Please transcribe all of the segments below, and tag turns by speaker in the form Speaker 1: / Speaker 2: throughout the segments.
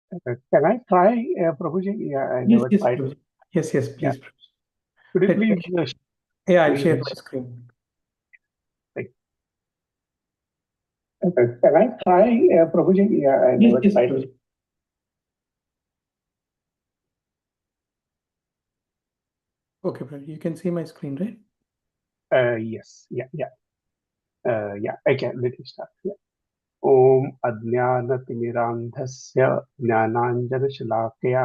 Speaker 1: Can I try, Prabhuji? Yeah, I never
Speaker 2: Yes,
Speaker 1: tried.
Speaker 2: Prabhuji. Yes,
Speaker 1: Yeah.
Speaker 2: please.
Speaker 1: Could you
Speaker 2: Let me,
Speaker 1: please
Speaker 2: yeah, I'll share
Speaker 1: screen?
Speaker 2: my screen.
Speaker 1: Like, can I try, Prabhuji? Yeah, I never
Speaker 2: Yes,
Speaker 1: tried.
Speaker 2: Prabhuji. Okay, Prabhuji, you can see my screen, right?
Speaker 1: Yes. Yeah. Yeah. Yeah. I can. Let me start. Yeah. ॐ अज्ञानतिमिरान्धस्य ज्ञानाञ्जनशलाकया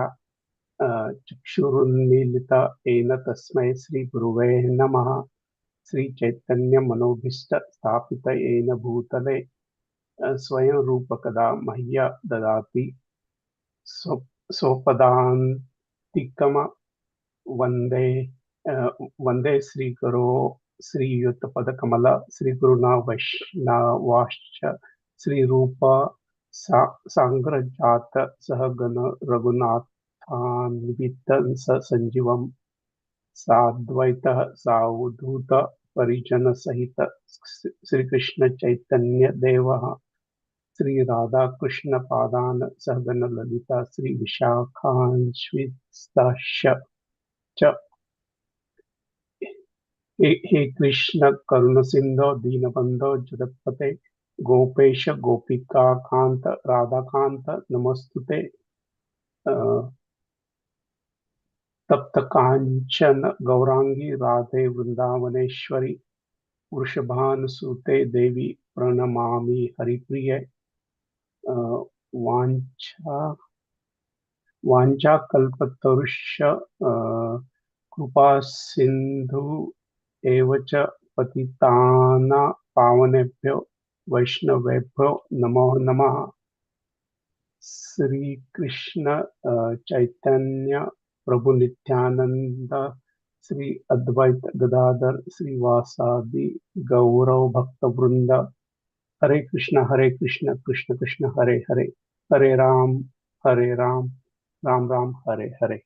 Speaker 1: चक्षुरुन्मीलित येन तस्मै श्रीगुरुवे नमः। श्रीचैतन्यमनोभीष्टस्थापित येन भूतले स्वयं रूपकदा मह्य ददाति स्वपदान्तिकं वन्दे वन्दे श्रीगुरो श्रीयुतपदकमल श्रीगुरुणा वैष्णवाश्च श्रीरूप साङ्ग्रजात सहगण रघुनाथान्वितं सञ्जीवं साद्वैतः सावधूत परिजनसहित श्रीकृष्ण चैतन्य देवः श्री राधा कृष्ण पादान सहगण ललिता श्री विशाखान्विताश्च च हे कृष्ण करुण सिंधो दीनबंधो जगत्पते गोपेश गोपिका कांत राधाकांत नमस्तुते तप्त कांचन गौरांगी राधे वृंदावनेश्वरी वृषभानुसुते देवी प्रणमामि हरिप्रिये वाञ्छा वाञ्छाकल्पतरुश्च कृपासिन्धु एव च पतितानां पावनेभ्यो वैष्णवेभ्यो नमो नमः। श्रीकृष्ण चैतन्य प्रभु नित्यानंद श्री अद्वैत गदाधर श्रीवासादि गौरव भक्त वृंद हरे Krishna Krishna Krishna Hare Hare Hare Ram Ram Ram Hare Hare.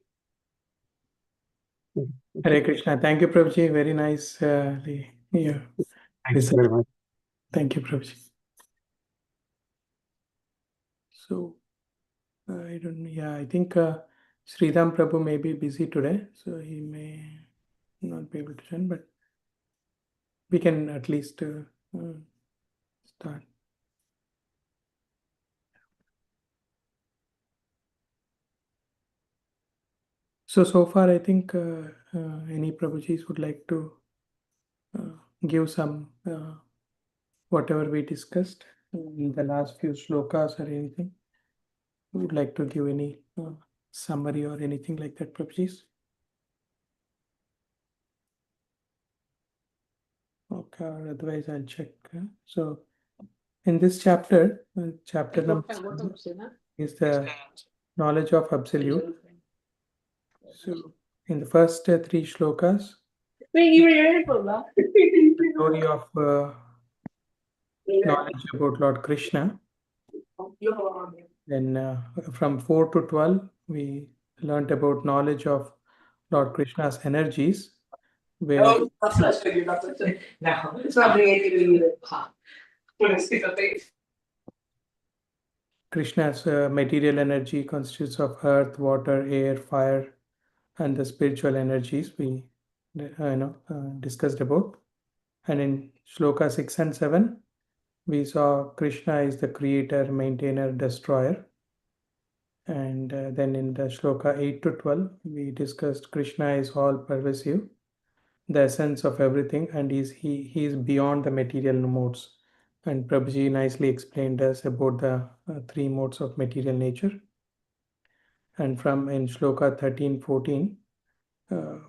Speaker 2: Hare Krishna. Thank you, Prabhuji. Very nice. Yeah.
Speaker 1: Thank you very much.
Speaker 2: Thank you, Prabhuji. So, I don't know. Yeah, I think Sridham Prabhu may be busy today, so he may not be able to join, but we can at least start. So far, I think any Prabhujis would like to give some whatever we discussed in the last few slokas or anything. Would like to give any summary or anything like that, Prabhujis? Okay, or otherwise I'll check. So in this chapter, chapter number 7 is the knowledge of absolute. So in the first three shlokas, the story of knowledge about Lord Krishna. Then from 4 to 12, we learned about knowledge of Lord Krishna's energies, where Krishna's material energy constitutes of earth, water, air, fire, and the spiritual energies we discussed about. And in Shloka 6 and 7, we saw Krishna is the creator, maintainer, destroyer. And then in the Shloka 8 to 12, we discussed Krishna is all pervasive, the essence of everything, and he is beyond the material modes. And Prabhuji nicely explained us about the three modes of material nature. And from in Shloka 13-14,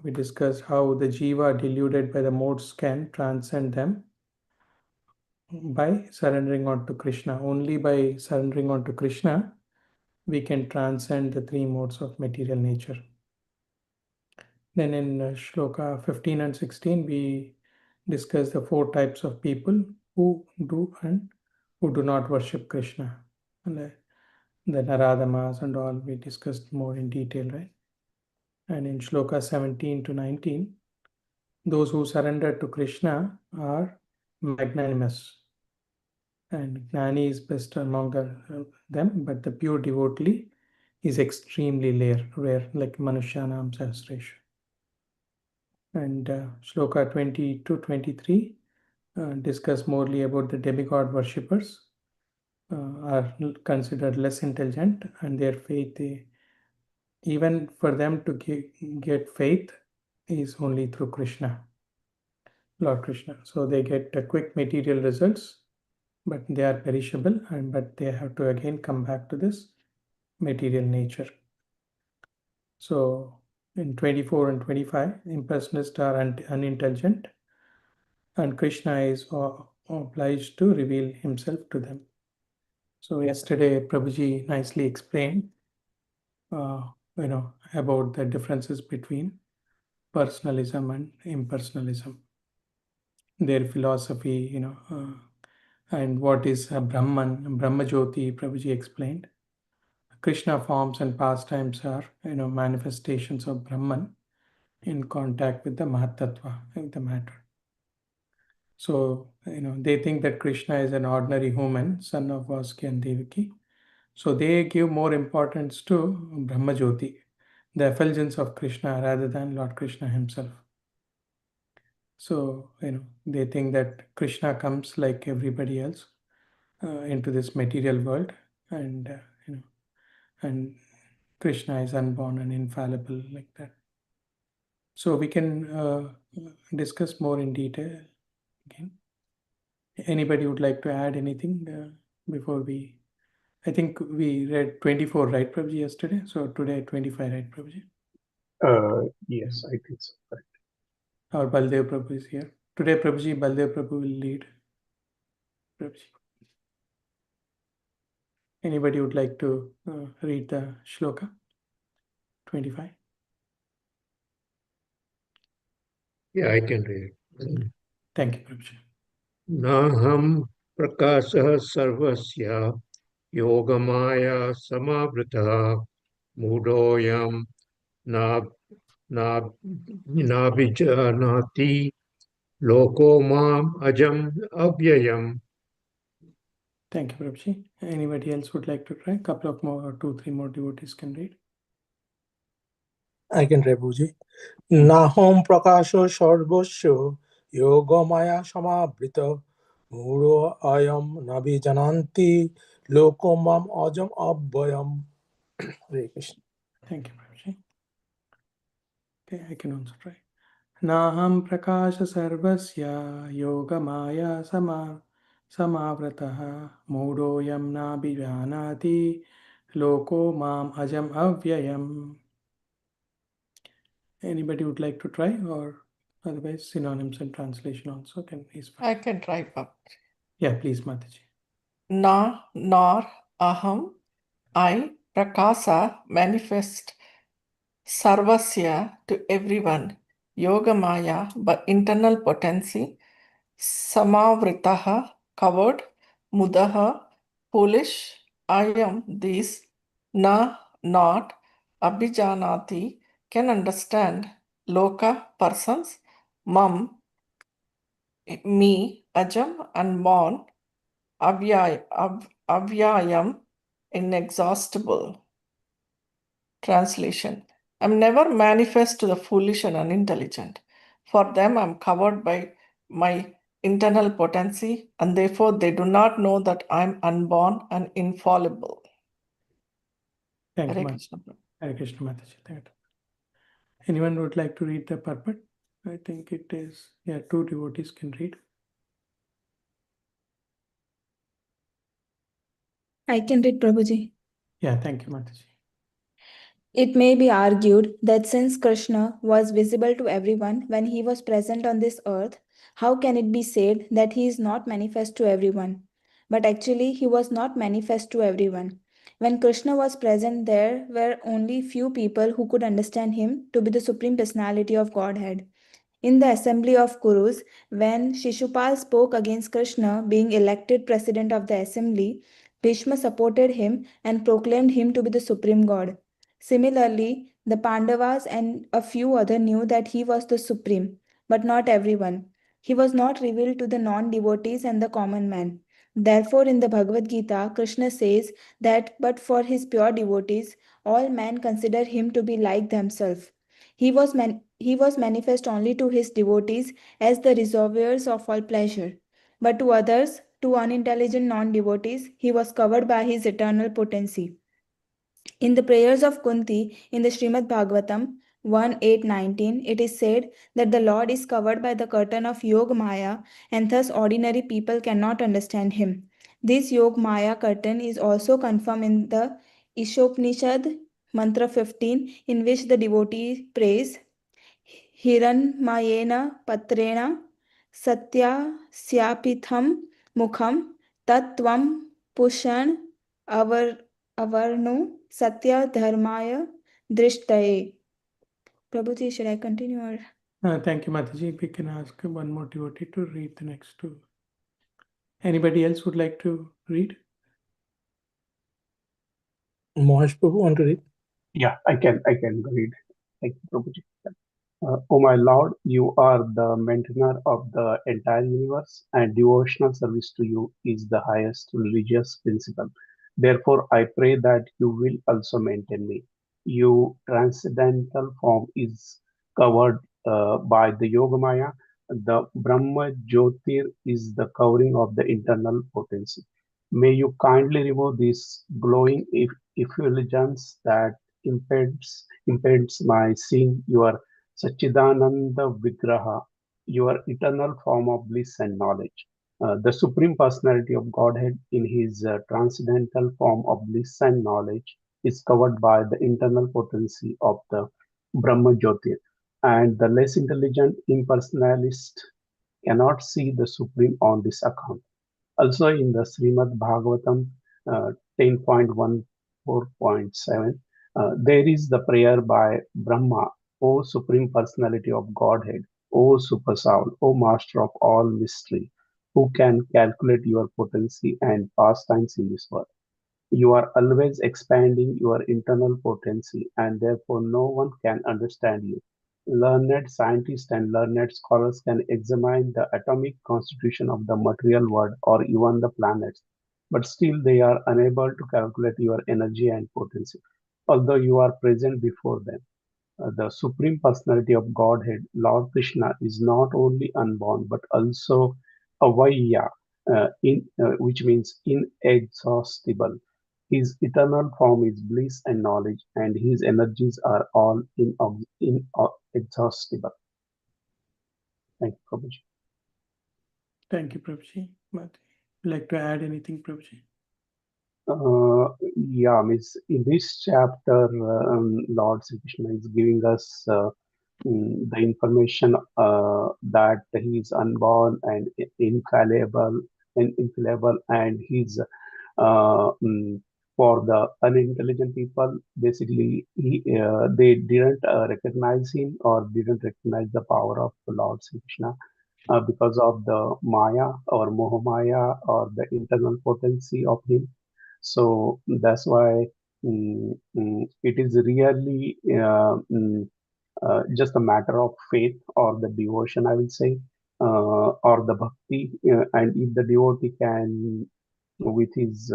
Speaker 2: we discussed how the jiva deluded by the modes can transcend them by surrendering on to Krishna. Only by surrendering on to Krishna, we can transcend the three modes of material nature. Then in Shloka 15 and 16, we discussed the four types of people who do and who do not worship Krishna. And the Naradamas and all we discussed more in detail, right? And in Shloka 17 to 19, those who surrender to Krishna are magnanimous. And Gnani is best among them, but the pure devotee is extremely rare, like Manushyanam Sahasresha. And Sloka 20 to 23 discuss morely about the demigod worshippers are considered less intelligent, and their faith, even for them to get faith, is only through Krishna, Lord Krishna. So they get quick material results, but they are perishable, but they have to again come back to this material nature. So in 24 and 25, impersonalists are unintelligent, and Krishna is obliged to reveal himself to them. So yesterday, Prabhuji nicely explained, about the differences between personalism and impersonalism, their philosophy, and what is Brahman, Brahmajyoti. Prabhuji explained. Krishna forms and pastimes are, manifestations of Brahman in contact with the Mahatattva, with the matter. So, they think that Krishna is an ordinary human, son of Vasuki and Devaki. So they give more importance to Brahmajyoti, the effulgence of Krishna, rather than Lord Krishna himself. So, they think that Krishna comes like everybody else into this material world, and, and Krishna is unborn and infallible like that. So we can discuss more in detail again. Anybody would like to add anything before we? I think we read 24, right, Prabhuji, yesterday? So today 25, right, Prabhuji?
Speaker 1: Yes, I think so. Correct.
Speaker 2: Our Baldev Prabhu is here. Today, Prabhuji, Baldev Prabhu will lead. Prabhuji. Anybody would like to read the shloka? 25.
Speaker 3: Yeah, I can read.
Speaker 2: Thank you, Prabhuji.
Speaker 3: Naham prakasah sarvasya yogamaya samavritah mudoyam na nabijanati loko mam ajam avyayam.
Speaker 2: Thank you, Prabhuji. Anybody else would like to try? A couple of more, or 2-3 more devotees can read.
Speaker 4: I can read, Prabhuji. Nahom prakasho sarvasya yogamaya samavrita muro ayam nabi jananti lokomam ajam abhayam. Hare Krishna.
Speaker 2: Thank you, Prabhuji. Okay, I can also try. Naham prakasha sarvasya yogamaya samavratah mudoyam nabijanati loko mam ajam avyayam. Anybody would like to try, or otherwise synonyms and translation also is fine.
Speaker 5: I can try, Bhakti.
Speaker 2: Yeah, please, Mataji.
Speaker 5: Na, nor, aham, I, prakasa, manifest, sarvasya, to everyone, yogamaya, by internal potency, samavritaha, covered, mudaha, foolish, I am, this, na, not, abhijanati, can understand, loka, persons, mam, me, ajam, unborn, avyayam, inexhaustible. Translation: I'm never manifest to the foolish and unintelligent. For them, I'm covered by my internal potency, and therefore they do not know that I'm unborn and infallible.
Speaker 2: Thank you,
Speaker 5: Hare
Speaker 2: Mataji.
Speaker 5: Krishna.
Speaker 2: Hare Krishna, Mataji. Thank you. Anyone would like to read the purport? I think it is, 2 devotees can read.
Speaker 6: I can read, Prabhuji.
Speaker 2: Yeah, thank you, Mataji.
Speaker 6: It may be argued that since Krishna was visible to everyone when he was present on this earth, how can it be said that he is not manifest to everyone? But actually, he was not manifest to everyone. When Krishna was present, there were only few people who could understand him to be the Supreme Personality of Godhead. In the assembly of Kurus, when Shishupal spoke against Krishna being elected president of the assembly, Bhishma supported him and proclaimed him to be the supreme god. Similarly, the Pandavas and a few other knew that he was the supreme, but not everyone. He was not revealed to the non devotees and the common man. Therefore, in the Bhagavad Gita, Krishna says that but for his pure devotees, all men consider him to be like themselves. He was manifest only to his devotees as the reservoirs of all pleasure. But to others, to unintelligent non-devotees, he was covered by his eternal potency. In the prayers of Kunti in the Srimad Bhagavatam 1:8-19, it is said that the Lord is covered by the curtain of Yog Maya and thus ordinary people cannot understand him. This Yog Maya curtain is also confirmed in the Ishopanishad Mantra 15, in which the devotee prays Hiranmayena Patrena Satyasyaphitham Mukham Tattvam Pushan Avarnu Satya Dharmaya Drishtaye. Prabhuji, should I continue or?
Speaker 2: Thank you, Mataji. We can ask one more devotee to read the next two. Anybody else would like to read?
Speaker 4: Mahesh Prabhu, want to read?
Speaker 1: Yeah, I can read. Thank you, Prabhuji. O my Lord, you are the maintainer of the entire universe, and devotional service to you is the highest religious principle. Therefore, I pray that you will also maintain me. Your transcendental form is covered by the Yogamaya. The Brahma Jyotir is the covering of the internal potency. May you kindly remove this glowing effulgence that impedes my seeing your Satchidananda Vigraha, your eternal form of bliss and knowledge. The Supreme Personality of Godhead in his transcendental form of bliss and knowledge is covered by the internal potency of the Brahma Jyotir, and the less intelligent impersonalist cannot see the Supreme on this account. Also in the Srimad Bhagavatam 10.14.7, there is the prayer by Brahma, O Supreme Personality of Godhead, O Super Soul, O Master of all mystery, who can calculate your potency and pastimes in this world. You are always expanding your internal potency, and therefore no one can understand you. Learned scientists and learned scholars can examine the atomic constitution of the material world or even the planets, but still they are unable to calculate your energy and potency, although you are present before them. The Supreme Personality of Godhead, Lord Krishna, is not only unborn but also avaya, which means inexhaustible. His eternal form is bliss and knowledge, and his energies are all inexhaustible. Thank you, Prabhuji.
Speaker 2: Thank you, Prabhuji. Mataji, like to add anything, Prabhuji?
Speaker 1: Yeah, means in this chapter, Lord Sri Krishna is giving us the information that he is unborn and infallible, and he's for the unintelligent people. Basically, they didn't recognize him or didn't recognize the power of the Lord Sri Krishna because of the Maya or Mohamaya or the internal potency of him. So that's why it is really just a matter of faith or the devotion, I will say, or the bhakti. And if the devotee can, with his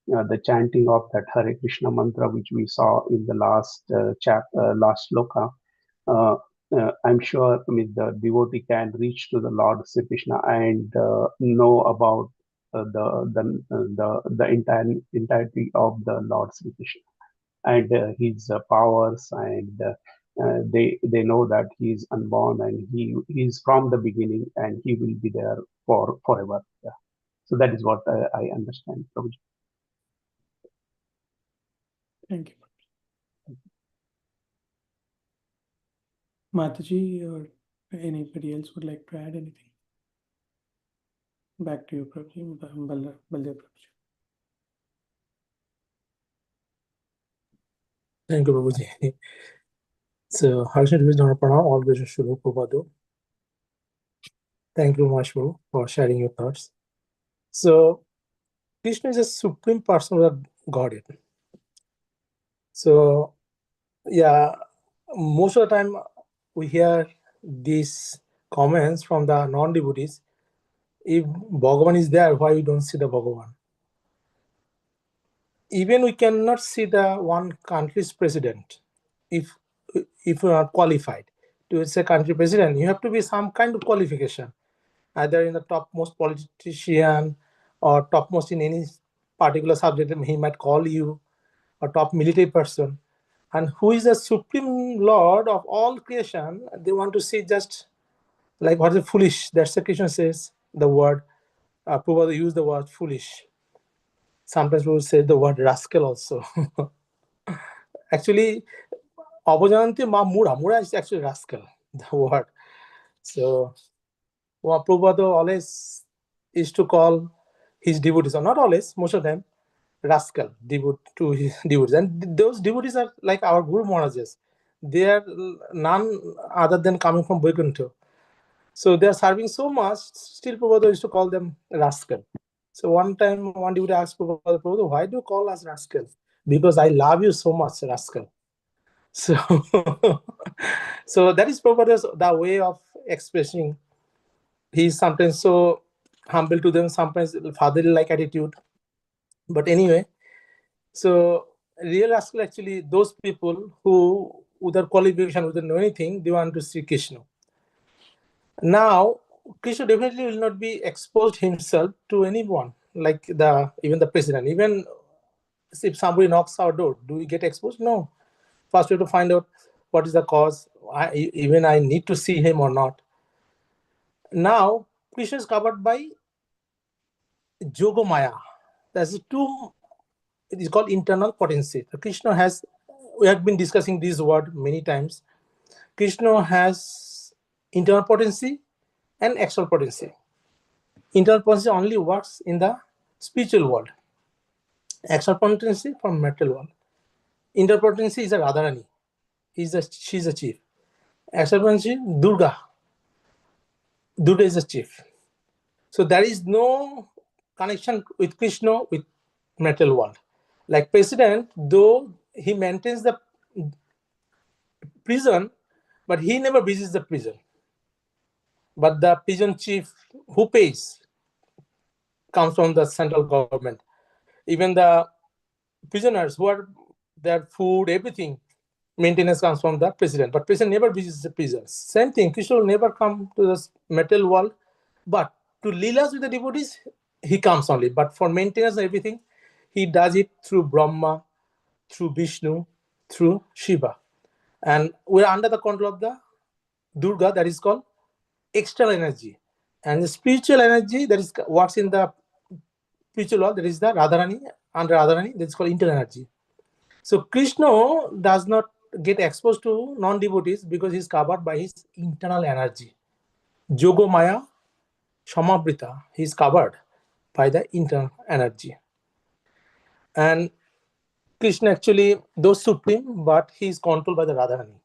Speaker 1: the chanting of that Hare Krishna mantra, which we saw in the last sloka, uh, I'm sure, I mean, the devotee can reach to the Lord Sri Krishna and know about the entirety of the Lord Sri Krishna and his powers, and they know that he is unborn and he is from the beginning and he will be there for forever. Yeah. So that is what I understand, Prabhuji.
Speaker 2: Thank you. Mataji or anybody else would like to add anything? Back to you, Prabhuji. Baldev Prabhuji.
Speaker 4: Thank you, Prabhuji. So, Harshit Vijnana Pranam, all wishes Shuru Prabhupada. Thank you, Mahesh Prabhu, for sharing your thoughts. So, Krishna is a supreme person of Godhead. So, yeah, most of the time we hear these comments from the non-devotees. If Bhagavan is there, why we don't see the Bhagavan? Even we cannot see the one country's president. If you are qualified to say country president, you have to be some kind of qualification, either in the topmost politician or topmost in any particular subject he might call you, or top military person. And who is the supreme lord of all creation, they want to see just like what is foolish. That's the Krishna says the word. Prabhupada use the word foolish. Sometimes we will say the word rascal also. Actually, Abhajanti ma mura. Mura is actually rascal, the word. So Prabhupada always used to call his devotees, or not always, most of them, rascal to his devotees. And those devotees are like our Guru Maharajas. They are none other than coming from Vaikuntha. So they are serving so much, still Prabhupada used to call them rascal. So one time, one devotee asked Prabhupada, why do you call us rascal? Because I love you so much, rascal. So, so that is Prabhupada's the way of expressing. He's sometimes so humble to them, sometimes fatherly-like attitude. But anyway, so real rascal actually those people who, without qualification, without know anything, they want to see Krishna. Now, Krishna definitely will not be exposed himself to anyone, like even the president. Even if somebody knocks our door, do we get exposed? No. First, we have to find out what is the cause. Even I need to see him or not. Now, Krishna is covered by Yogamaya. There's two. It is called internal potency. So Krishna has. We have been discussing this word many times. Krishna has internal potency and external potency. Internal potency only works in the spiritual world. External potency from material world. Internal potency is a Radharani. She's a chief. External potency, Durga. Durga is a chief. So there is no connection with Krishna with material world. Like president, though he maintains the prison, but he never visits the prison. But the prison chief who pays comes from the central government. Even the prisoners who are their food, everything, maintenance comes from the president. But president never visits the prisons. Same thing, Krishna will never come to the material world, but to Leelas with the devotees, he comes only. But for maintenance and everything, he does it through Brahma, through Vishnu, through Shiva. And we're under the control of the Durga, that is called external energy. And the spiritual energy that is works in the spiritual world, that is the Radharani, under Radharani, that is called internal energy. So Krishna does not get exposed to non-devotees because he's covered by his internal energy. Yogamaya Shamabrita, he's covered by the internal energy. And Krishna actually, though supreme, but he is controlled by the Radharani.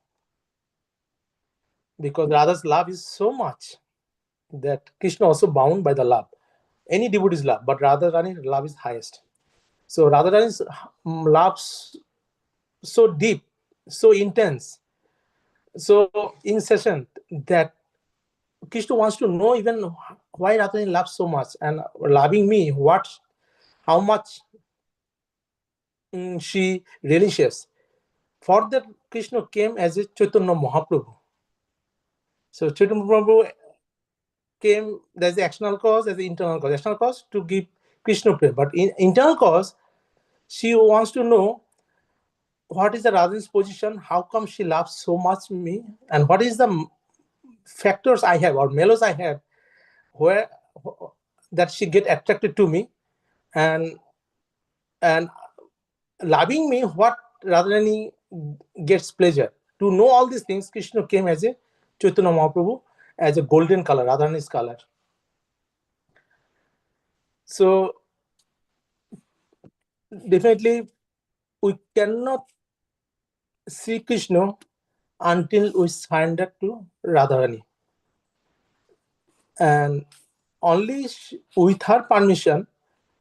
Speaker 4: Because Radha's love is so much that Krishna also bound by the love. Any devotee's love, but Radharani's love is highest. So Radharani's love so deep, so intense, so incessant that Krishna wants to know even why Radharani loves so much, and loving me, how much she relishes. For that, Krishna came as a Chaitanya Mahaprabhu. So Chaitanya Mahaprabhu came, there's the external cause, there's the internal cause. External cause to give Krishna prema, but in internal cause, she wants to know what is the Radharani's position, how come she loves so much me, and what is the factors I have or mellows I have where that she get attracted to me, and loving me, what Radharani gets pleasure. To know all these things, Krishna came as a Chaitanya Mahaprabhu, as a golden color, Radharani's color. So definitely we cannot see Krishna until we surrender to Radharani. And only with her permission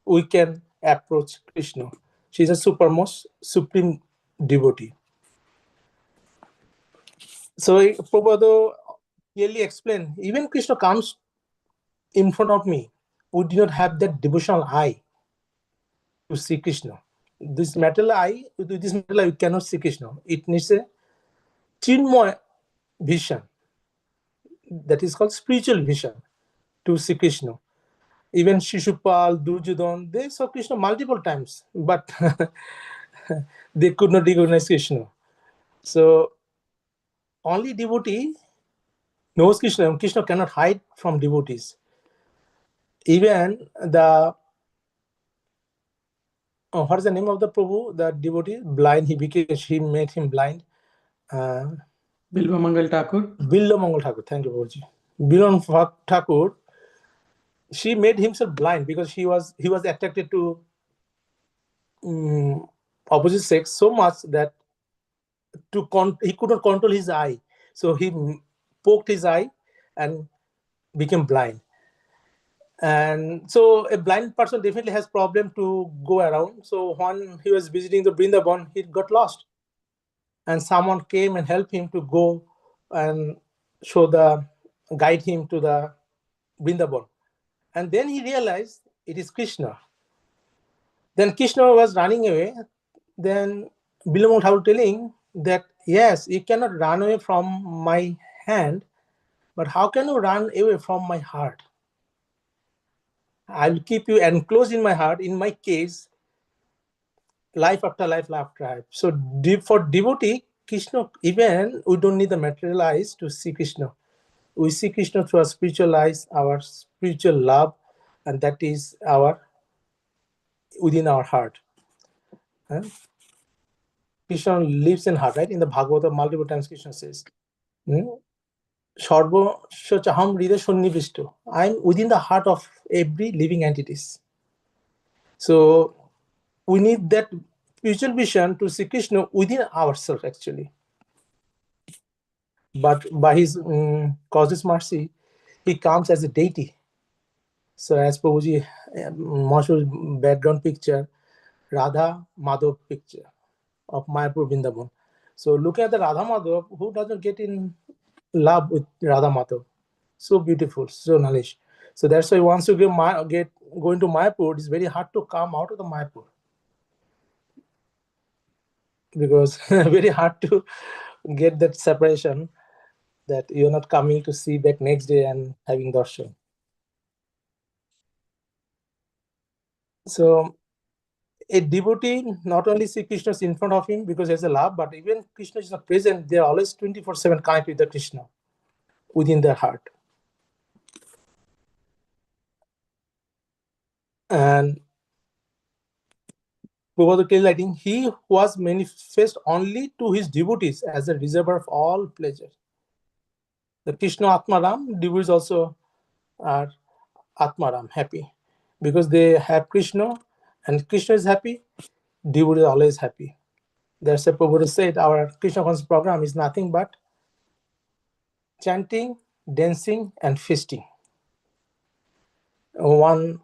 Speaker 4: we can approach Krishna. She is a supreme devotee. So Prabhupada clearly explained, even Krishna comes in front of me, we do not have that devotional eye to see Krishna. This material eye, with this material eye, we cannot see Krishna. It needs a chinmoy vision, that is called spiritual vision, to see Krishna. Even Shishupal, Duryodhan, they saw Krishna multiple times, but they could not recognize Krishna. So only devotee knows Krishna, and Krishna cannot hide from devotees. Even the what is the name of the Prabhu? The devotee, blind, he made him blind.
Speaker 2: Bilva Mangal Thakur.
Speaker 4: Bilva Mangal Thakur, thank you, Prabhuji. Bilva Thakur, she made himself blind because he was attracted to opposite sex so much that he could not control his eye. So he poked his eye and became blind. And so a blind person definitely has problem to go around. So when he was visiting the Vrindavan, he got lost. And someone came and helped him to go and guide him to the Vrindavan. And then he realized it is Krishna. Then Krishna was running away. Then Bilamon Thakur telling that, yes, you cannot run away from my hand, but how can you run away from my heart? I will keep you enclosed in my heart, in my case, life after life, life after life. So for devotee, Krishna, even we don't need the material eyes to see Krishna. We see Krishna through our spiritual eyes, our spiritual love, and that is within our heart. Krishna lives in heart, right? In the Bhagavad, multiple times Krishna says, Sarva Shachaham Rida Sonnivishto. I'm within the heart of every living entities. So we need that spiritual vision to see Krishna within ourselves, actually. But by his causeless mercy, he comes as a deity. So as Prabhuji, Mashu's background picture, Radha Madhav picture of Mayapur Vrindavan. So looking at the Radha Madhav, who doesn't get in love with Radha Madhav? So beautiful, so knowledge. So that's why once you go into Mayapur, it's very hard to come out of the Mayapur. Because very hard to get that separation that you're not coming to see back next day and having darshan. So a devotee not only see Krishna in front of him because there's a love, but even Krishna is not present, they're always 24/7 connected with the Krishna within their heart. And Prabhupada, I think he was manifest only to his devotees as a reservoir of all pleasure. The Krishna Atmaram, devotees also are Atmaram, happy. Because they have Krishna and Krishna is happy, devotee is always happy. That's why Prabhupada said our Krishna conscious program is nothing but chanting, dancing, and feasting. One,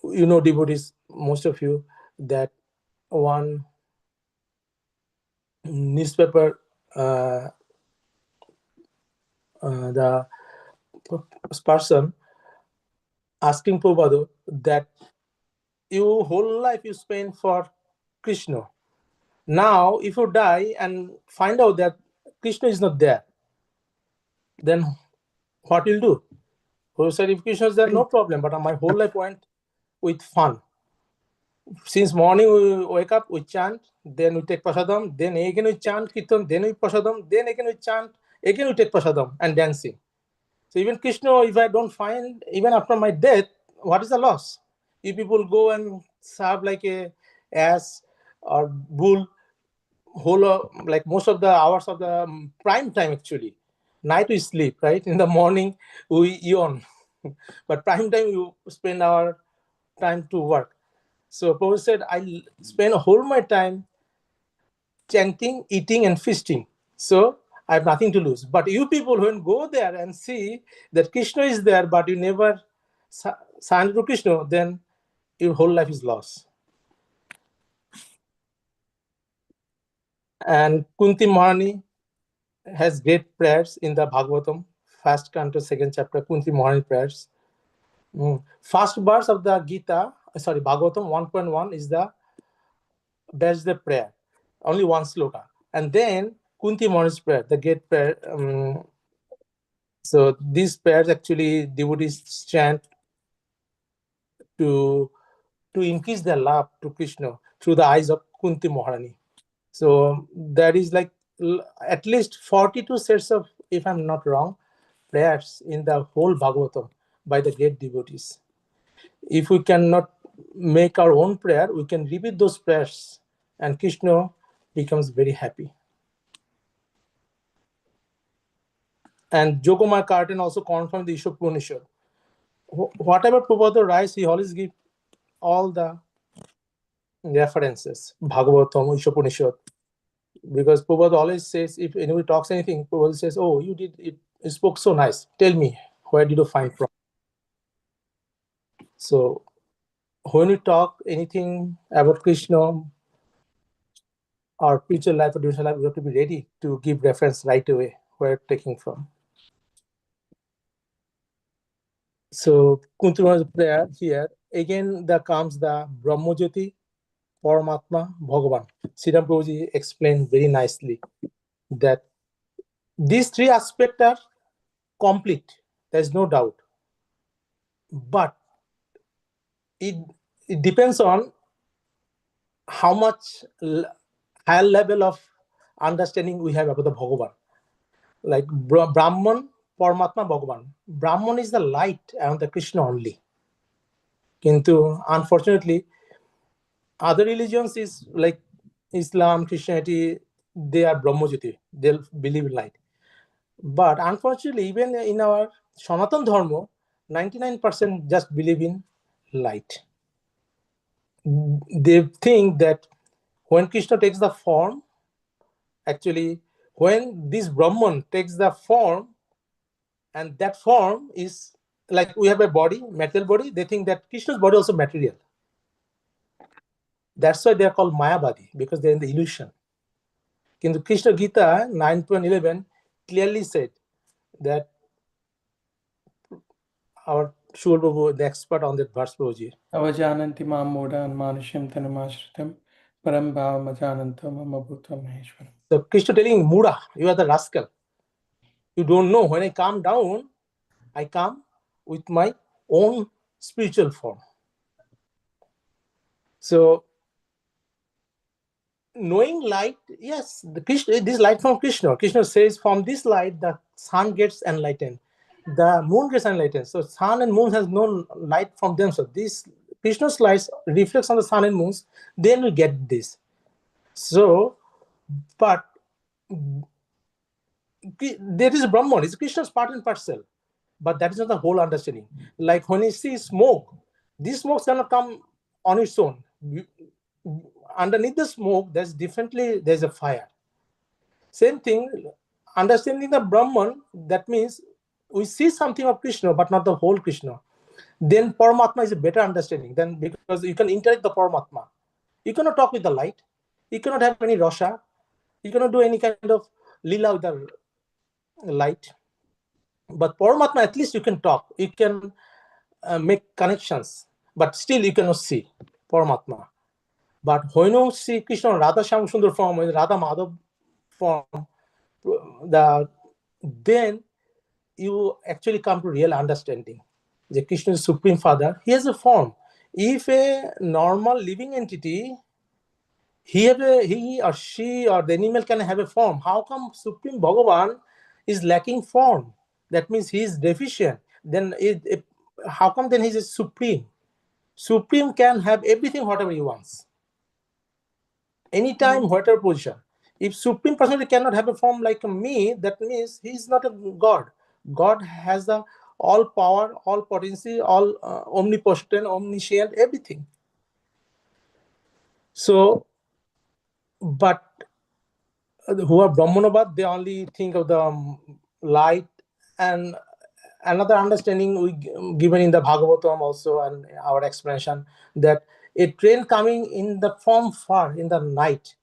Speaker 4: devotees, most of you, that one newspaper, the person asking Prabhupada that your whole life you spend for Krishna. Now, if you die and find out that Krishna is not there, then what will do? Who said if Krishna is there, no problem, but my whole life went with fun. Since morning we wake up, we chant, then we take prasadam, then again we chant kirtan, then we prasadam, then again we chant, again we take prasadam and dancing. So even Krishna, if I don't find, even after my death, what is the loss? You people go and serve like a ass or bull, like most of the hours of the prime time actually. Night we sleep, right? In the morning we yawn. But prime time you spend our time to work. So Prabhupada said, I spend whole my time chanting, eating, and feasting. So I have nothing to lose. But you people, when go there and see that Krishna is there, but you never surrender to Krishna, then your whole life is lost. And Kunti Maharani has great prayers in the Bhagavatam, first canto, second chapter, Kunti Maharani prayers. First verse of the Gita, Bhagavatam 1.1 is that's the prayer, only one sloka, and then Kunti Mohani's prayer, the great prayer. So these prayers actually devotees chant to increase their love to Krishna through the eyes of Kunti Maharani. So there is like at least 42 sets of, if I'm not wrong, prayers in the whole Bhagavatam by the great devotees. If we cannot make our own prayer, we can repeat those prayers and Krishna becomes very happy. And Jogomaya Carton also confirmed the Isha Upanishad. Whatever Prabhupada writes, he always gives all the references, Bhagavatam, Isha Upanishad. Because Prabhupada always says, if anybody talks anything, Prabhupada says, oh, you did it, you spoke so nice. Tell me, where did you find from? So when we talk anything about Krishna or future life or devotional life, we have to be ready to give reference right away where it's taking from. So Kuntima's prayer here, again there comes the Brahmajyoti, Paramatma, Bhagavan. Sridhar Prabhuji explained very nicely that these three aspects are complete, there's no doubt. But it depends on how much higher level of understanding we have about the Bhagavan. Like Brahman, Paramatma, Bhagavan. Brahman is the light and the Krishna only. Kintu, unfortunately, other religions is like Islam, Christianity, they are Brahmajyoti. They'll believe in light. But unfortunately, even in our Sanatan Dharma, 99% just believe in light. They think that when Krishna takes the form, actually, when this Brahman takes the form, and that form is like we have a body, material body, they think that Krishna's body also material. That's why they are called Mayavadi, because they're in the illusion. In the Krishna Gita 9.11 clearly said that our Shul Prabhu, the expert on that verse, Prabhuji.
Speaker 2: Avajananti mam modan manusham tanamashritam param bhavam ajanantam amabhutam maheshwaram.
Speaker 4: So Krishna telling Muda, you are the rascal. You don't know, when I come down, I come with my own spiritual form. So knowing light, yes, the Krishna, this light from Krishna. Krishna says from this light the sun gets enlightened, the moon gets enlightened. So sun and moon has no light from them. So this Krishna's light reflects on the sun and moons, then we get this. So, but there is Brahman, it's Krishna's part and parcel, but that is not the whole understanding. Like when you see smoke, this smoke cannot come on its own. Underneath the smoke, there's a fire. Same thing, understanding the Brahman, that means we see something of Krishna, but not the whole Krishna. Then Paramatma is a better understanding, then because you can interact the Paramatma. You cannot talk with the light. You cannot have any rasha. You cannot do any kind of lila with the light. But Paramatma, at least you can talk. You can make connections, but still you cannot see Paramatma. But when you see Krishna Radha Shyam Sundar form, Radha Madhav form, then you actually come to real understanding. The Krishna is Supreme Father. He has a form. If a normal living entity, he or she or the animal can have a form, how come Supreme Bhagavan is lacking form? That means he is deficient. Then how come then he is supreme? Supreme can have everything, whatever he wants. Anytime, whatever position. If Supreme Personality cannot have a form like me, that means he is not a God. God has the all power, all potency, all omnipotent, omniscient, everything. So, but who are Brahmanabad, they only think of the light. And another understanding we given in the Bhagavatam also, and our explanation, that a train coming in the form far in the night,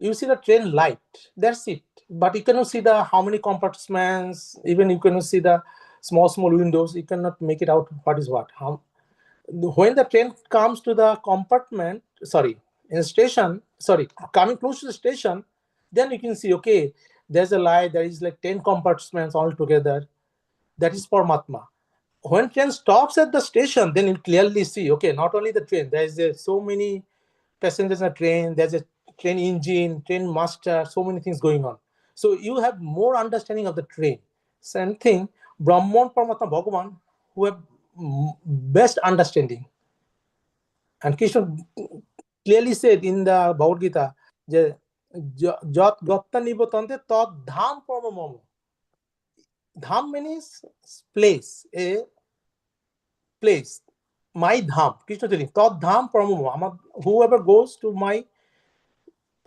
Speaker 4: you see the train light, that's it. But you cannot see the how many compartments, even you cannot see the small windows, you cannot make it out what is what. When the train comes to the compartment, in the station, coming close to the station, then you can see, okay, there's a light, there is like 10 compartments all together. That is Paramatma. When train stops at the station, then you clearly see, okay, not only the train, there is so many passengers in a train, there's a train engine, train master, so many things going on. So you have more understanding of the train. Same thing, Brahman, Paramatma, Bhagavan, who have best understanding. And Krishna clearly said in the Bhagavad Gita, Jat Gatta Nibotante Tad Dham Paramamomo. Dham means place, a place. My dham. Krishna telling, Tad Dham Paramamomo. Whoever goes to my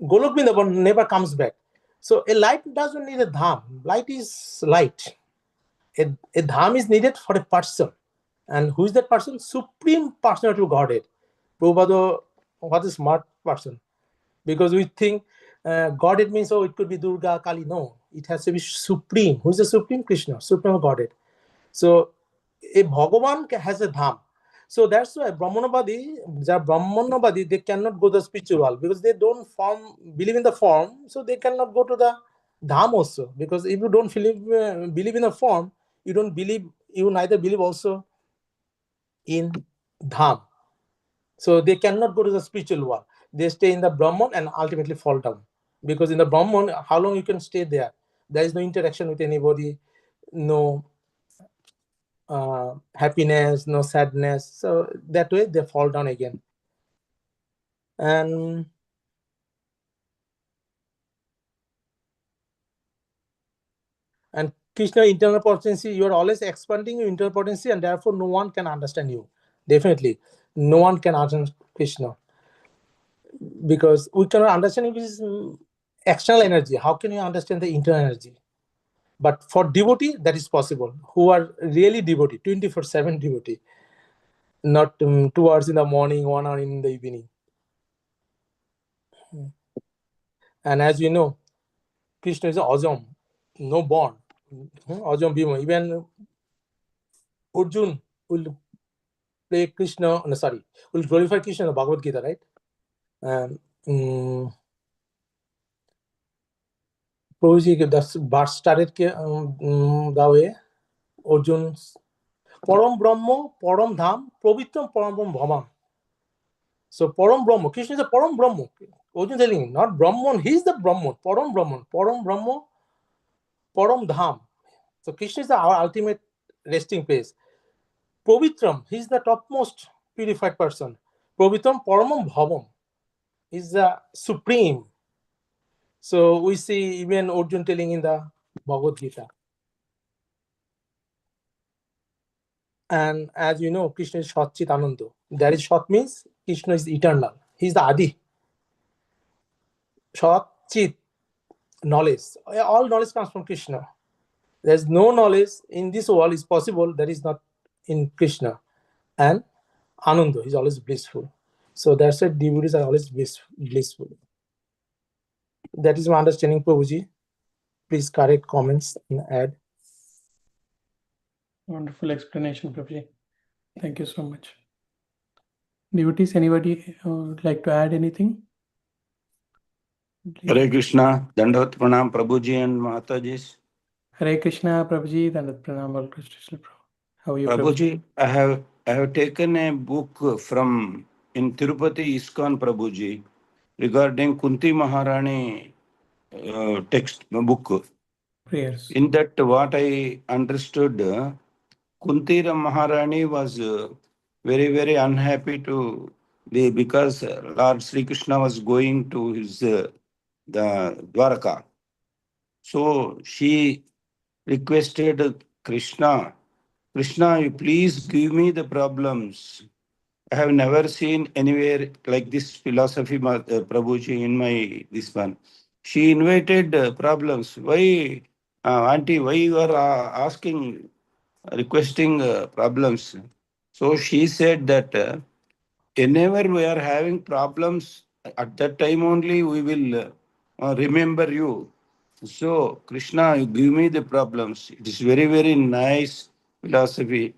Speaker 4: Golok Vrindavan never comes back. So a light doesn't need a dham. Light is light. A dham is needed for a person. And who is that person? Supreme Personality of Godhead. Prabhupada, what is smart person? Because we think Godhead means, oh, it could be Durga, Kali. No, it has to be Supreme. Who is the Supreme? Krishna, Supreme Godhead. So a Bhagavan has a dham. So that's why Brahmanavadi, they cannot go to the spiritual world because they don't believe in the form. So they cannot go to the dham also. Because if you don't believe in the form, you neither believe also in dham. So they cannot go to the spiritual world. They stay in the Brahman and ultimately fall down. Because in the Brahman, how long you can stay there? There is no interaction with anybody, no happiness, no sadness. So that way they fall down again. And Krishna internal potency, you are always expanding your internal potency, and therefore no one can understand you. Definitely, no one can understand Krishna. Because we cannot understand his external energy. How can you understand the internal energy? But for devotee, that is possible. Who are really devotee, 24/7 devotee, not 2 hours in the morning, 1 hour in the evening. And as you know, Krishna is Ajam, no bond. Ajam Bhima. Even Arjun will play Krishna, will glorify Krishna in the Bhagavad Gita, right? Prabhuji, the verse started the way Arjun, Param Brahma, Param Dham, Pravitram Param Bhavam. So Param Brahma, Krishna is a Param Brahma. Arjun telling him, not Brahman, he is the Brahman, Param Brahman, Param Brahma, Param Dham. So Krishna is our ultimate resting place. Pravitram, he is the topmost purified person. Pravitram Paramam Bhavam is the supreme. So we see even Arjun telling in the Bhagavad Gita. And as you know, Krishna is Shat Chit Ananda. That is Shat means Krishna is eternal. He is the Adi. Shat Chit, knowledge. All knowledge comes from Krishna. There's no knowledge in this world is possible that is not in Krishna. And Ananda is always blissful. So that's why devotees are always blissful. That is my understanding, Prabhuji. Please correct comments and add.
Speaker 2: Wonderful explanation, Prabhuji. Thank you so much. Devotees, anybody would like to add anything?
Speaker 7: Hare Krishna, Dandavat Pranam, Prabhuji and Mataji.
Speaker 2: Hare Krishna, Prabhuji, Dandavat Pranam, all Krishna Prabhu. How are you,
Speaker 7: Prabhuji, I have taken a book from in Tirupati ISKCON, Prabhuji, regarding Kunti Maharani text book.
Speaker 2: Prayers.
Speaker 7: In that, what I understood, Kunti Maharani was very, very unhappy to be because Lord Sri Krishna was going to his the Dwaraka. So she requested Krishna, you please give me the problems. I have never seen anywhere like this philosophy, Prabhuji, in my this one. She invited problems. Why, auntie, why you are requesting problems? So she said that whenever we are having problems, at that time only we will remember you. So, Krishna, you give me the problems. It is very, very nice philosophy.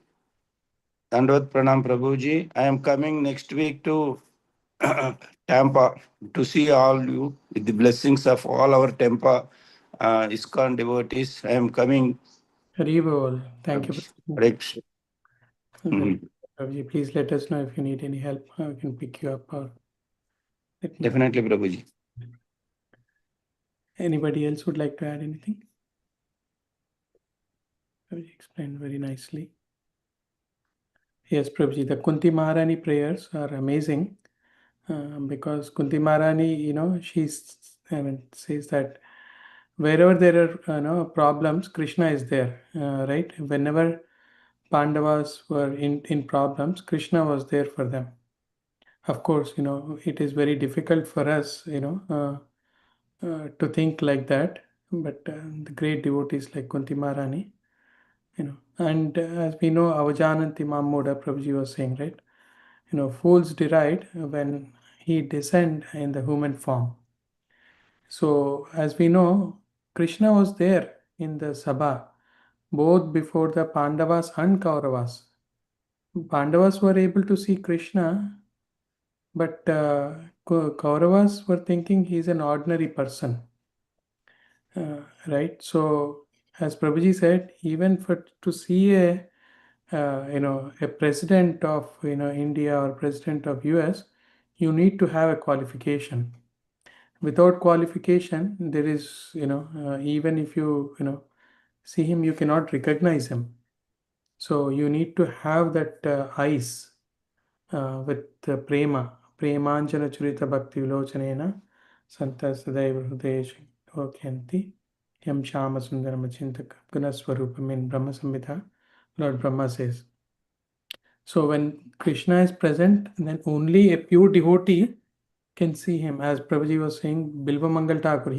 Speaker 7: Dandavad Pranam Prabhuji. I am coming next week to Tampa to see all you with the blessings of all our Tampa ISKCON devotees. I am coming.
Speaker 2: Hari Bol. Thank you.
Speaker 7: Hare Krishna.
Speaker 2: Prabhuji, please let us know if you need any help. I can pick you up or let me know.
Speaker 7: Definitely, Prabhuji.
Speaker 2: Anybody else would like to add anything? Prabhuji explained very nicely. Yes, Prabhuji, the Kunti Maharani prayers are amazing because Kunti Maharani, says that wherever there are problems, Krishna is there, right? Whenever Pandavas were in problems, Krishna was there for them. Of course, it is very difficult for us, to think like that, but the great devotees like Kunti Maharani, and as we know, Avajananti Mamuda, Prabhuji was saying, right? Fools deride when he descend in the human form. So, as we know, Krishna was there in the Sabha, both before the Pandavas and Kauravas. Pandavas were able to see Krishna, but Kauravas were thinking he's an ordinary person, right? So, as Prabhuji said, even to see a president of India or president of US, you need to have a qualification. Without qualification, there is even if you see him, you cannot recognize him. So you need to have that eyes with premanjana churita bhakti vilochanena santa sadaiva hrudesh okyanti yam shama sundaram achintaka gunaswarupam in Brahma Samhita. Lord Brahma says. So when Krishna is present, then only a pure devotee can see him. As Prabhuji was saying, Bilva Mangal Thakur,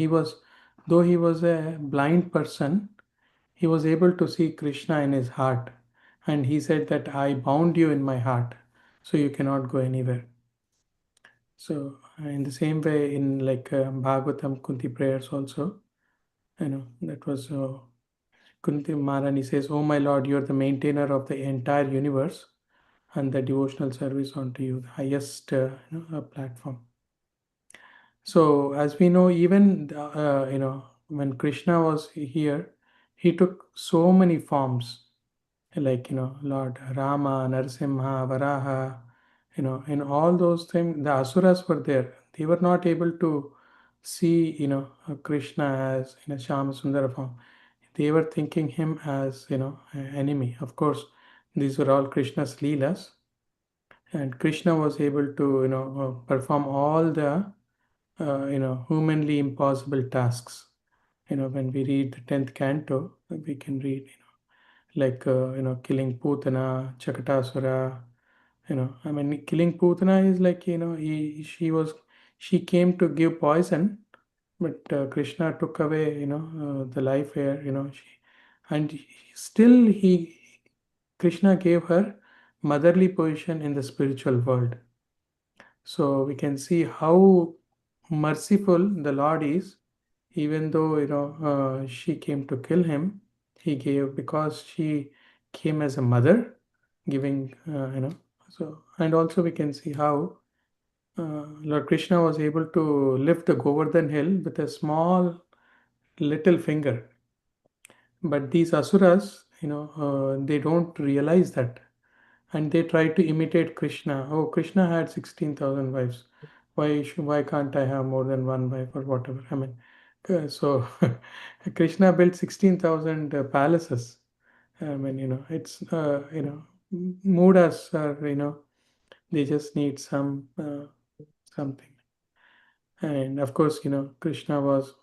Speaker 2: though he was a blind person, he was able to see Krishna in his heart. And he said that I bound you in my heart, so you cannot go anywhere. So in the same way, in like Bhagavatam Kunti prayers also, that was Kunti Maharani says, "Oh my Lord, you are the maintainer of the entire universe, and the devotional service onto you, the highest platform." So as we know, even when Krishna was here, he took so many forms, like Lord Rama, Narasimha, Varaha, in all those things, the asuras were there. They were not able to see Krishna as in a Shama Sundara form. They were thinking him as an enemy. Of course, these were all Krishna's leelas, and Krishna was able to perform all the humanly impossible tasks. When we read the 10th canto, we can read like killing Putana, Chakatasura. Killing Putana is like she came to give poison, but Krishna took away the life here. And still Krishna gave her motherly position in the spiritual world. So we can see how merciful the Lord is. Even though she came to kill him, he gave, because she came as a mother, giving So, and also we can see how Lord Krishna was able to lift the Govardhan hill with a small little finger. But these asuras, they don't realize that, and they try to imitate Krishna. Oh, Krishna had 16,000 wives. Why can't I have more than one wife or whatever? So Krishna built 16,000 palaces. It's Moodas are they just need something. And of course, Krishna was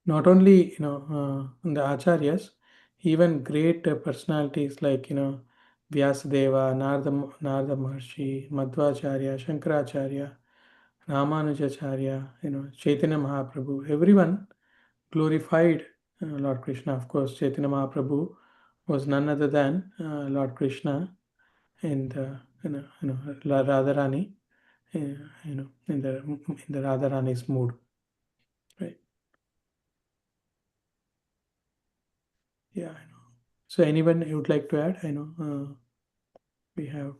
Speaker 2: not only the acharyas, even great personalities like Vyasadeva, Narada Maharshi, Madhvacharya, Shankaracharya, Ramanujacharya, Chaitanya Mahaprabhu, everyone glorified Lord Krishna. Of course, Chaitanya Mahaprabhu was none other than Lord Krishna in the Radharani, in the Radharani's mood, right? Yeah, I know. So anyone who would like to add? I know we have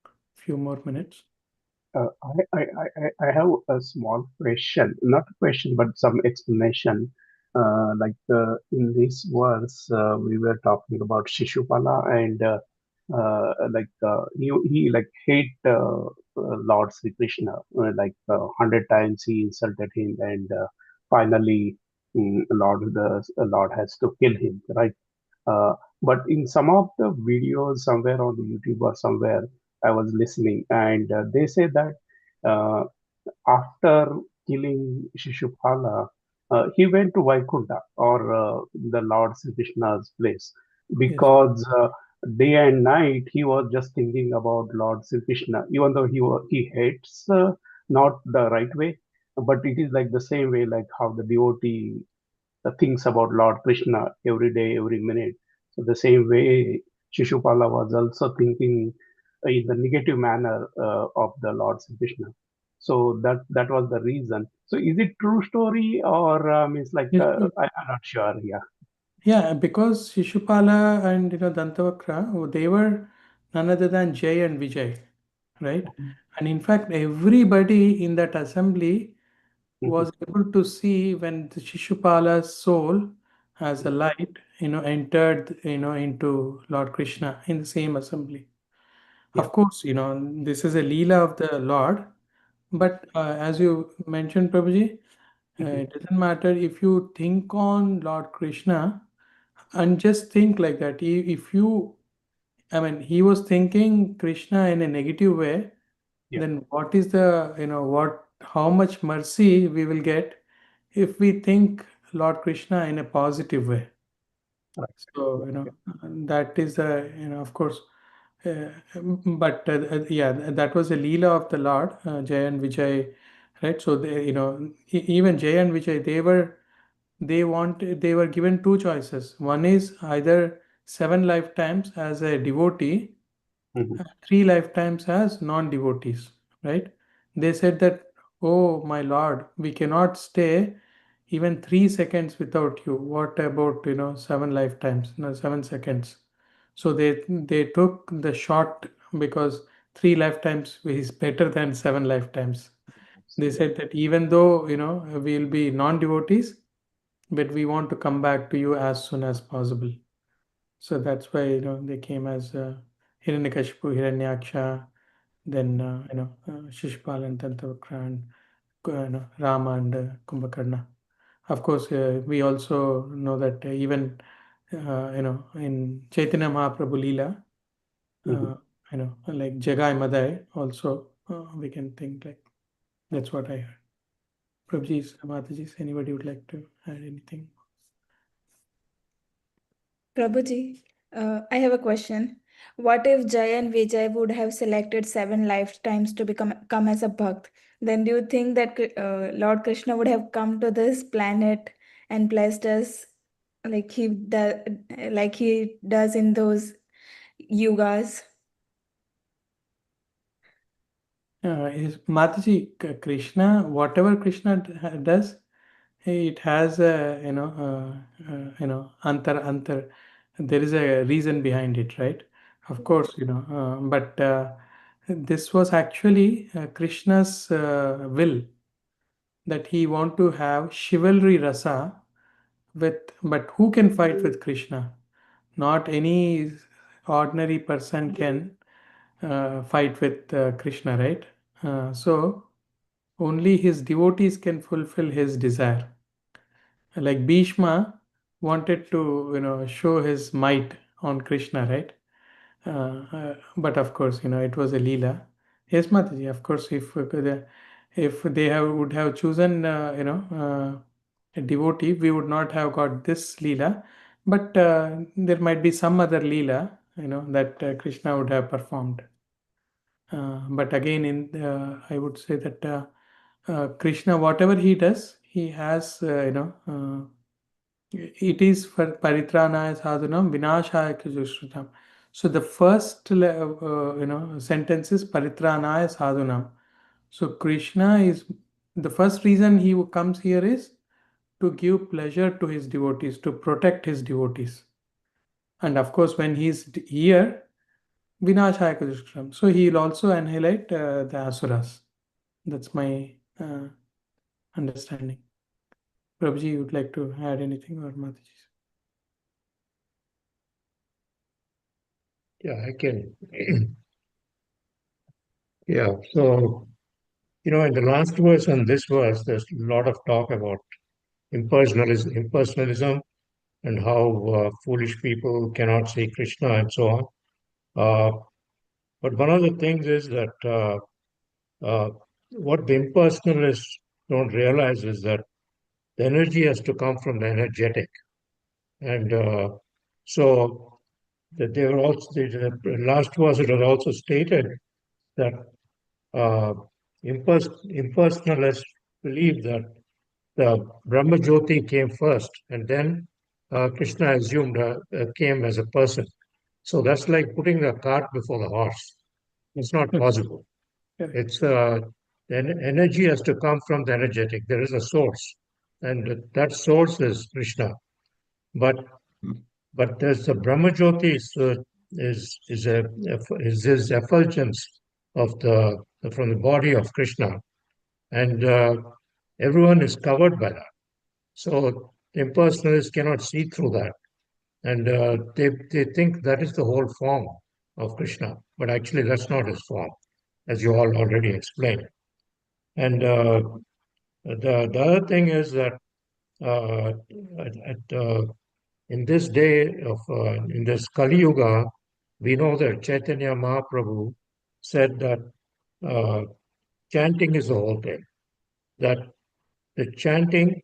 Speaker 2: a few more minutes.
Speaker 1: I have a small question, not a question, but some explanation. In this verse, we were talking about Shishupala, and he like hate Lord Sri Krishna, 100 times he insulted him, and finally, Lord has to kill him, right? Uh, but in some of the videos, somewhere on the YouTube or somewhere, I was listening, and they say that uh, after killing Shishupala, he went to Vaikunta or the Lord Sri Krishna's place
Speaker 2: Yes.
Speaker 1: because day and night he was just thinking about Lord Sri Krishna, even though he hates not the right way, but it is like the same way like how the devotee thinks about Lord Krishna every day, every minute. So the same way Shishupala was also thinking in the negative manner of the Lord Sri Krishna. So that was the reason. So is it true story or means like
Speaker 2: Yes, yes.
Speaker 1: I'm not sure. Yeah.
Speaker 2: Yeah, because Shishupala and Dantavakra, they were none other than Jay and Vijay, right? And in fact, everybody in that assembly
Speaker 1: Mhm.
Speaker 2: was able to see when the Shishupala's soul as a light, entered, into Lord Krishna in the same assembly.
Speaker 1: Yeah.
Speaker 2: Of course, this is a Leela of the Lord, but as you mentioned, Prabhuji,
Speaker 1: Mhm.
Speaker 2: it doesn't matter if you think on Lord Krishna and just think like that. If you, I mean, he was thinking Krishna in a negative way,
Speaker 1: Yeah.
Speaker 2: then what is the, how much mercy we will get if we think Lord Krishna in a positive way.
Speaker 1: Right.
Speaker 2: So,
Speaker 1: Yeah. Yeah.
Speaker 2: that is the, of course, uh, yeah, that was the Leela of the Lord, Jay and Vijay, right? So they, even Jay and Vijay, they were given two choices. One is either 7 lifetimes as a devotee,
Speaker 1: Mhm.
Speaker 2: 3 lifetimes as non-devotees, right? They said that, oh my Lord, we cannot stay even 3 seconds without you. What about 7 lifetimes, no, 7 seconds? So they took the short because 3 lifetimes is better than 7 lifetimes. They
Speaker 1: Yeah.
Speaker 2: said that even though we'll be non-devotees, but we want to come back to you as soon as possible. So that's why they came as Hiranyakashipu, Hiranyaksha, then Shishpal and Dantavakra and Rama and Kumbhakarna. Of course, we also know that even in Chaitanya Mahaprabhu Leela,
Speaker 1: Mhm.
Speaker 2: like Jagai Madai also we can think like that's what I heard. Prabhuji's, Mataji's, anybody would like to add anything?
Speaker 6: Prabhuji, I have a question. What if Jay and Vijay would have selected 7 lifetimes to come as a Bhakt? Then do you think that Lord Krishna would have come to this planet and blessed us like like he does in those yugas?
Speaker 2: Is Mataji, Krishna, whatever Krishna does, it has a antar. There is a reason behind it, right? Of course, but this was actually Krishna's will that he want to have chivalry rasa with, but who can fight with Krishna? Not any ordinary person can fight with Krishna, right? So only his devotees can fulfill his desire. Like Bhishma wanted to, show his might on Krishna, right? But of course, it was a Leela. Yes, Mataji, of course, if they would have chosen, a devotee, we would not have got this Leela. But there might be some other Leela, that Krishna would have performed. But again, I would say that Krishna, whatever he does, he has, it is for paritranaya sadhanam vinashaya dushritam. So the first, sentence is paritranaya sadhanam. So Krishna is the first reason he comes here is to give pleasure to his devotees, to protect his devotees. And of course, when he's here, Vinashaya Dushkram. So he will also annihilate the asuras. That's my understanding. Prabhuji, you would like to add anything, or Mataji?
Speaker 3: Yeah, I can. Yeah, so, in the last verse and this verse, there's a lot of talk about impersonalism and how foolish people cannot see Krishna and so on. But one of the things is that uh, what the impersonalists don't realize is that the energy has to come from the energetic. And so that they were also, the last verse it was also stated that uh, impersonalists believe that the Brahma Jyoti came first, and then Krishna assumed came as a person. So that's like putting the cart before the horse. It's not possible. It's the energy has to come from the energetic. There is a source, and that source is Krishna. But there's the Brahma Jyoti is this effulgence of the from the body of Krishna, and everyone is covered by that. So impersonalists cannot see through that, and they think that is the whole form of Krishna, but actually that's not his form, as you all already explained. And the other thing is that uh, in this day of in this Kali Yuga, we know that Chaitanya Mahaprabhu said that uh, chanting is the whole thing. That the chanting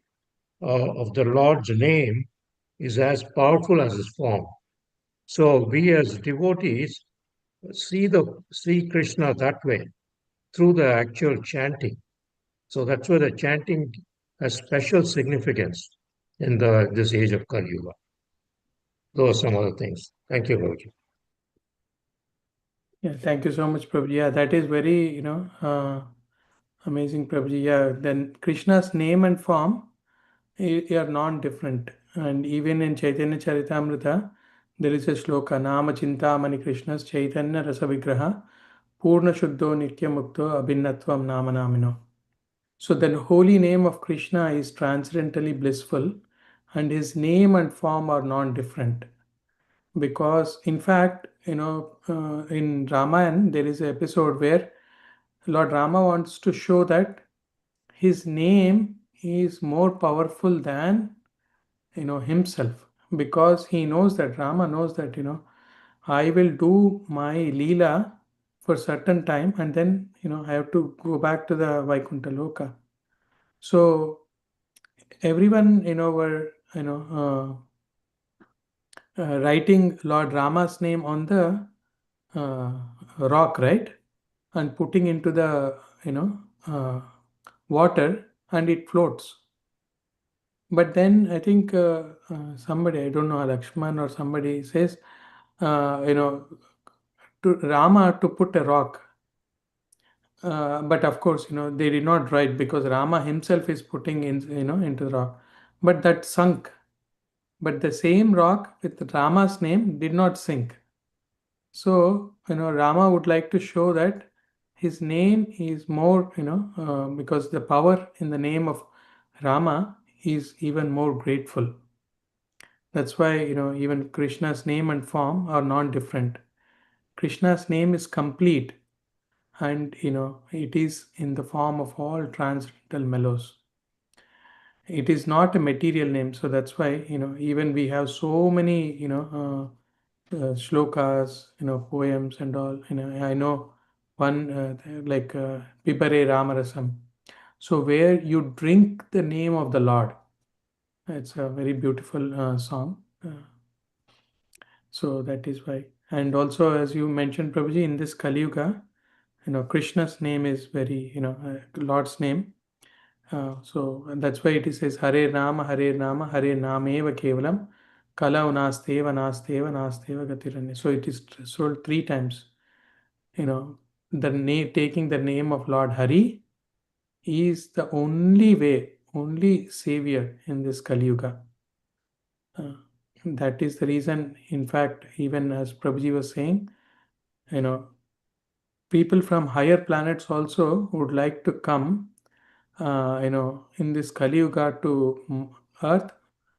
Speaker 3: of the Lord's name is as powerful as his form. So we as devotees see Krishna that way through the actual chanting. So that's why the chanting has special significance in this age of Kali Yuga. Those are some other things. Thank you, Roji.
Speaker 2: Yeah, thank you so much, Prabhuji. Yeah, that is very, amazing, Prabhuji. Yeah, then Krishna's name and form are non-different. And even in Chaitanya Charitamrita, there is a shloka, Nama Chintamani Krishna's Chaitanya Rasa Vigraha, Purna Shuddho Nitya Mukto Abhinnatvam Nama Namino. So the holy name of Krishna is transcendently blissful, and his name and form are non-different. Because in fact, in Ramayana, there is an episode where Lord Rama wants to show that his name is more powerful than himself, because he knows that Rama knows that I will do my Leela for certain time, and then I have to go back to the Vaikuntha Loka. So everyone were writing Lord Rama's name on the rock, right, and putting into the water, and it floats. But then I think somebody, I don't know, Lakshman or somebody says, to Rama to put a rock. But of course, they did not write, because Rama himself is putting in, into the rock. But that sunk. But the same rock with Rama's name did not sink. So, Rama would like to show that his name is more, because the power in the name of Rama is even more grateful. That's why, even Krishna's name and form are non-different. Krishna's name is complete, and, it is in the form of all transcendental mellows. It is not a material name, so that's why, even we have so many, shlokas, poems and all. I know one like Pipare Ramarasam. So where you drink the name of the Lord. It's a very beautiful song. So that is why. And also, as you mentioned, Prabhuji, in this Kali Yuga, Krishna's name is very, Lord's name. So and that's why it says Hare Rama, Hare Rama, Hare Nameva Kevalam, Kala Nasteva, Nasteva, Nasteva Gatiranya. So it is told 3 times. Taking the name of Lord Hari is the only way, only savior in this Kali Yuga. that is the reason, in fact, even as Prabhuji was saying, people from higher planets also would like to come, in this Kali Yuga to Earth,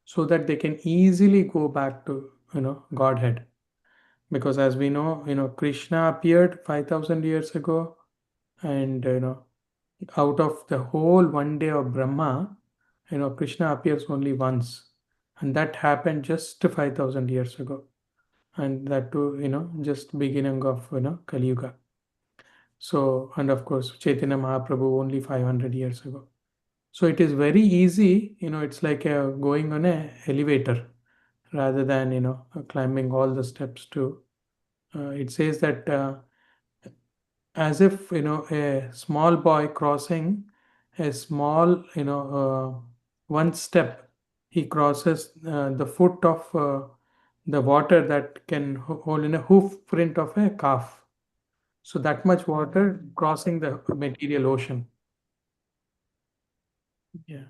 Speaker 2: so that they can easily go back to, Godhead. Because as we know, Krishna appeared 5,000 years ago, and, out of the whole one day of Brahma, Krishna appears only once, and that happened just 5,000 years ago, and that too, just beginning of, Kali Yuga. So, and of course, Chaitanya Mahaprabhu only 500 years ago. So it is very easy, it's like going on a elevator rather than, climbing all the steps to. It says that as if, a small boy crossing a small, one step, he crosses the foot of the water that can hold in a hoof print of a calf. So that much water crossing the material ocean. Yeah.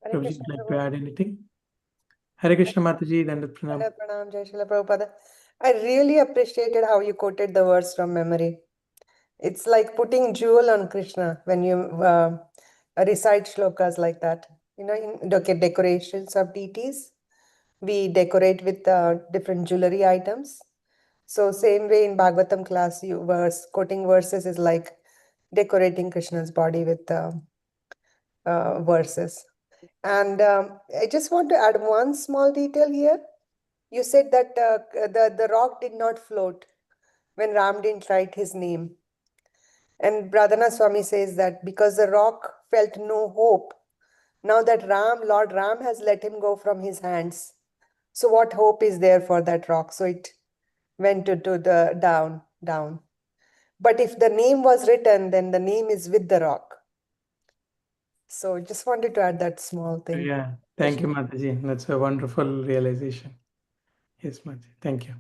Speaker 8: Hare
Speaker 2: Prabhuji,
Speaker 8: Krishna,
Speaker 2: would like to
Speaker 8: Prabhu.
Speaker 2: add anything? Hare Krishna Mataji, Dandat Pranam.
Speaker 8: Dandavat Pranam, Jai Srila Prabhupada. I really appreciated how you quoted the verse from memory. It's like putting jewel on Krishna when you recite shlokas like that. In decorations of deities, we decorate with different jewelry items. So same way in Bhagavatam class, quoting verses is like decorating Krishna's body with verses. And I just want to add one small detail here. You said that the rock did not float when Ram didn't write his name. And Pradhana Swami says that because the rock felt no hope, now that Lord Ram has let him go from his hands. So what hope is there for that rock? So it went to the down. But if the name was written, then the name is with the rock. So just wanted to add that small thing.
Speaker 2: Yeah, thank you, Mataji. That's a wonderful realization. Yes, Mataji. Thank you.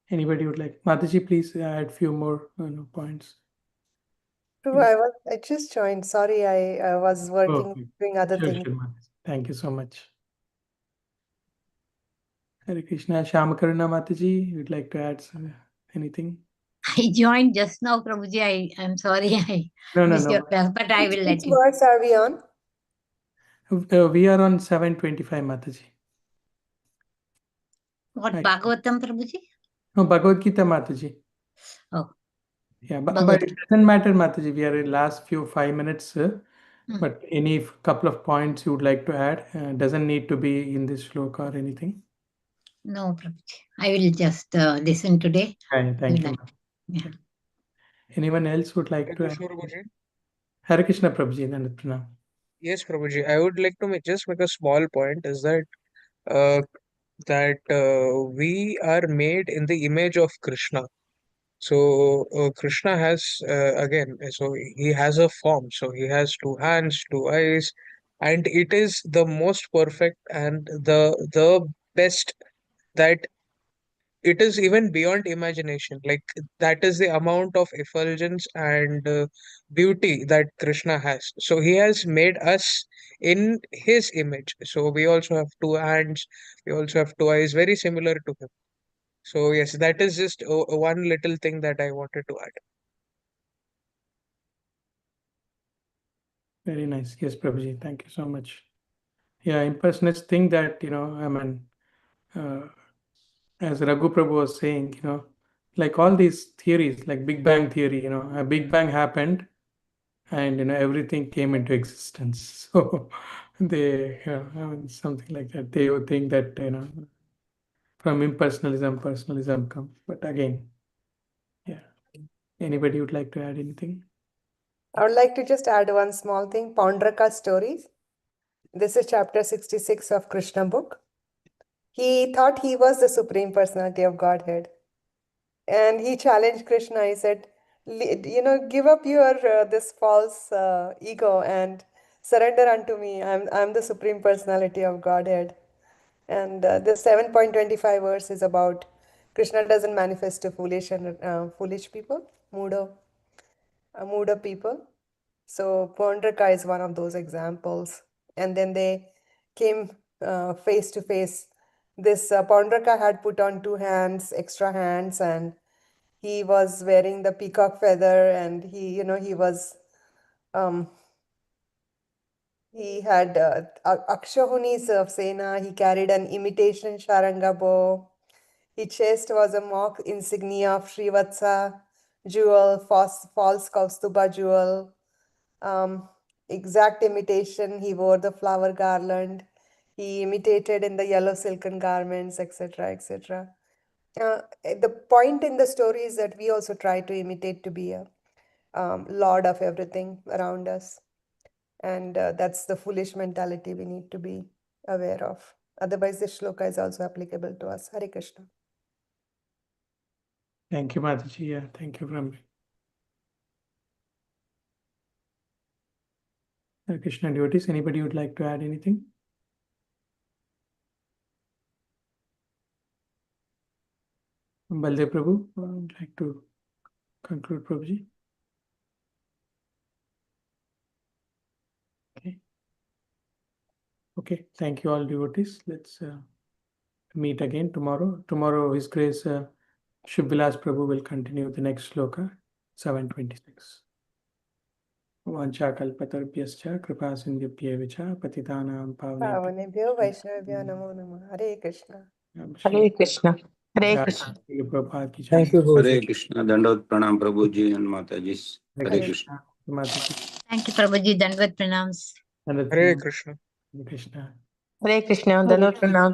Speaker 2: Anybody would like? Mataji, please add few more points.
Speaker 8: I just joined. Sorry, I was working,
Speaker 2: Okay.
Speaker 8: doing other
Speaker 2: Sure,
Speaker 8: things.
Speaker 2: sure, Mataji. Thank you so much. Hare Krishna. Shamakaruna Mataji, you'd like to add anything?
Speaker 9: I joined just now, Prabhuji. I'm sorry I missed your class, but I will let
Speaker 8: Which
Speaker 9: you.
Speaker 8: words are we on?
Speaker 2: We are on 725, Mataji.
Speaker 9: What,
Speaker 2: Right.
Speaker 9: Bhagavatam, Prabhuji?
Speaker 2: No, Bhagavad Gita, Mataji.
Speaker 9: Oh.
Speaker 2: Yeah, but it doesn't matter, Mataji. We are in last 5 minutes. But any couple of points you would like to add? Doesn't need to be in this shloka or anything.
Speaker 9: No, Prabhuji. I will just listen today.
Speaker 2: Thank you.
Speaker 9: Yeah.
Speaker 2: Anyone else would like to add?
Speaker 10: Krishna Prabhuji.
Speaker 2: Hare Krishna Prabhuji, Dandat Pranam.
Speaker 10: Yes, Prabhuji. I would like to just make a small point is that we are made in the image of Krishna. So Krishna has so he has a form. So he has two hands, two eyes, and it is the most perfect and the best that it is even beyond imagination. Like that is the amount of effulgence and beauty that Krishna has. So he has made us in his image. So we also have two hands, we also have two eyes, very similar to him. So yes, that is just one little thing that I wanted to add.
Speaker 2: Very nice. Yes, Prabhuji. Thank you so much. Yeah, impersonalists think that, as Raghu Prabhu was saying, like all these theories, like Big Bang theory, a Big Bang happened and, everything came into existence. So they, something like that. They would think that, from impersonalism, personalism comes. But again, yeah. Anybody would like to add anything?
Speaker 8: I would like to just add one small thing. Paundraka stories. This is chapter 66 of Krishna book. He thought he was the Supreme Personality of Godhead. And he challenged Krishna. He said, give up your this false ego and surrender unto me. I'm the Supreme Personality of Godhead. And the 7.25 verse is about Krishna doesn't manifest to foolish people, Mudo. mood of people. So Paundraka is one of those examples. And then they came face to face. This Paundraka had put on 2 hands, extra hands, and he was wearing the peacock feather, and he was he had Akshahunis of Sena. He carried an imitation Sharanga bow. His chest was a mock insignia of Srivatsa jewel, false Kaustuba jewel. Exact imitation. He wore the flower garland. He imitated in the yellow silken garments, etc., etc. The point in the story is that we also try to imitate to be a lord of everything around us. And that's the foolish mentality we need to be aware of. Otherwise, this shloka is also applicable to us. Hare Krishna.
Speaker 2: Thank you, Mataji. Yeah, thank you, Brahma. Hare Krishna devotees, anybody would like to add anything? Baldev Prabhu, would like to conclude, Prabhuji? Okay. Okay, thank you all devotees. Let's meet again tomorrow. Tomorrow, His Grace Shubhalas Prabhu will continue the next sloka, 726. Vanchakalpatarpyascha kripa sindhyapyevacha patitanam pavanebhyo
Speaker 8: Pavanebhyo Vaishnavibhyo Namo Namah. Hare Krishna.
Speaker 5: Hare Krishna. Hare Krishna.
Speaker 2: Prabhupada ki
Speaker 4: Thank
Speaker 2: jai.
Speaker 4: you,
Speaker 7: Hare Krishna, Dandavat Pranam Prabhuji and Mataji.
Speaker 2: Hare
Speaker 7: Hare
Speaker 2: Krishna.
Speaker 7: Krishna.
Speaker 2: Mataji.
Speaker 9: Thank you, Prabhuji. Dandavat pranams.
Speaker 2: Hare
Speaker 10: Hare Krishna.
Speaker 2: Krishna.
Speaker 5: Hare Krishna. Dandavat pranam.